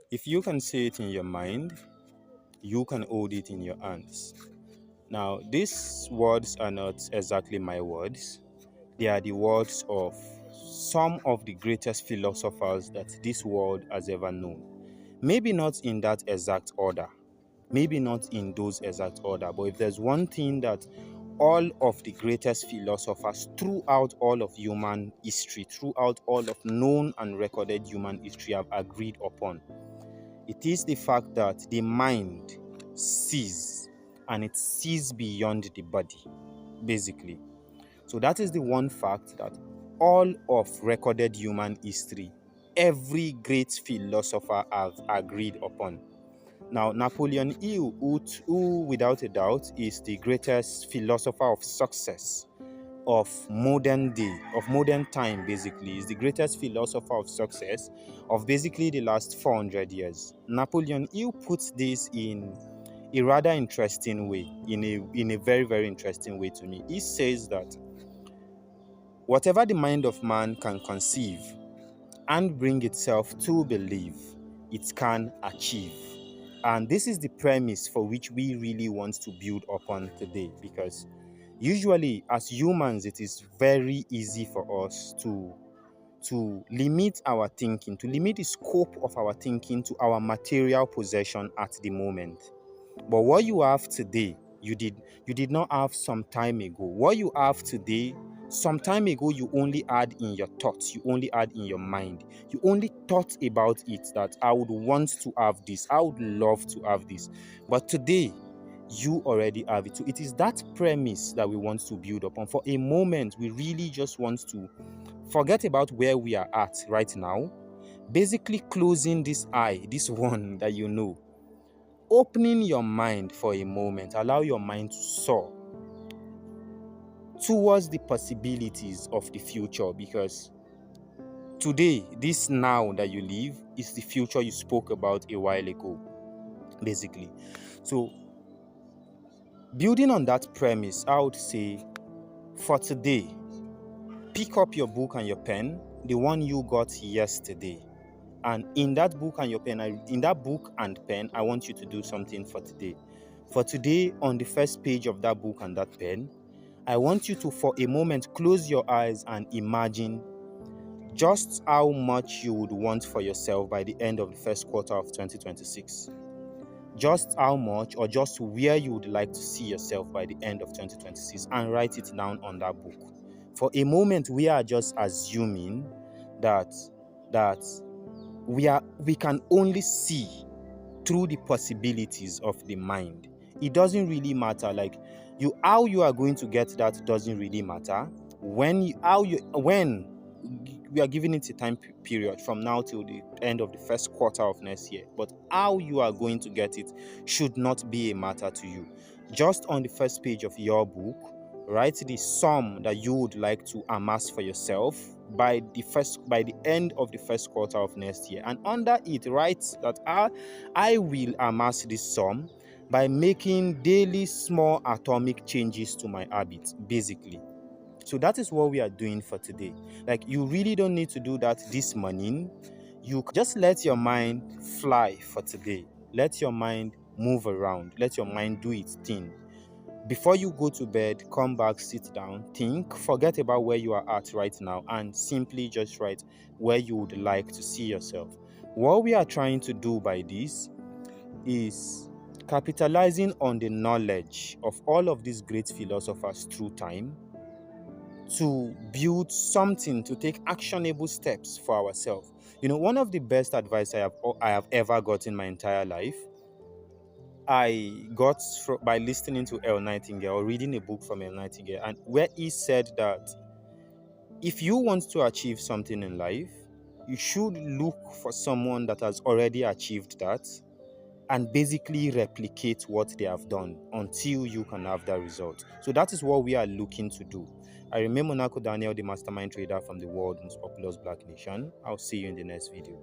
If you can say it in your mind, you can hold it in your hands. Now, these words are not exactly my words. They are the words of some of the greatest philosophers that this world has ever known. Maybe not in that exact order, maybe not in those exact order, but if there's one thing that all of the greatest philosophers throughout all of human history, throughout all of known and recorded human history have agreed upon, it is the fact that the mind sees, and it sees beyond the body, basically. So that is the one fact that all of recorded human history, every great philosopher have agreed upon. Now, Napoleon Hill, who without a doubt is the greatest philosopher of success of modern day, of modern time, basically, is the greatest philosopher of success of basically the last 400 years. Napoleon Hill puts this in a rather interesting way, in a very, very interesting way to me. He says that whatever the mind of man can conceive and bring itself to believe, it can achieve. And this is the premise for which we really want to build upon today, because usually as humans, it is very easy for us to limit our thinking, to limit the scope of our thinking to our material possession at the moment. But what you have today, you did not have some time ago. What you have today, some time ago, you only had in your thoughts, you only had in your mind. You only thought about it, that I would want to have this, I would love to have this. But today, you already have it. So it is that premise that we want to build upon. For a moment, we really just want to forget about where we are at right now. Basically closing this eye, this one that you know, opening your mind for a moment, allow your mind to soar towards the possibilities of the future, because today, this now that you live, is the future you spoke about a while ago, basically. So, building on that premise, I would say, for today, pick up your book and your pen, the one you got yesterday. And in that book and your pen, in that book and pen, I want you to do something for today. For today, on the first page of that book and that pen, I want you to, for a moment, close your eyes and imagine just how much you would want for yourself by the end of the first quarter of 2026. Just how much, or just where you would like to see yourself by the end of 2026, and write it down on that book. For a moment, we are just assuming that we can only see through the possibilities of the mind. It doesn't really matter, like how you are going to get that doesn't really matter. When we are giving it a time period from now till the end of the first quarter of next year, but how you are going to get it should not be a matter to you. Just on the first page of your book, write the sum that you would like to amass for yourself by the end of the first quarter of next year, and under it write that I will amass this sum by making daily small atomic changes to my habits, basically. So that is what we are doing for today. Like, you really don't need to do that this morning. You just let your mind fly for today. Let your mind move around. Let your mind do its thing. Before you go to bed, come back, sit down, think, forget about where you are at right now, and simply just write where you would like to see yourself. What we are trying to do by this is capitalizing on the knowledge of all of these great philosophers through time to build something, to take actionable steps for ourselves. One of the best advice I have ever got in my entire life, I got by listening to El Nightingale, or reading a book from El Nightingale, and where he said that if you want to achieve something in life, you should look for someone that has already achieved that and basically replicate what they have done until you can have that result. So that is what we are looking to do. I remain Monaco Daniel, the mastermind trader from the world's most populous Black nation. I'll see you in the next video.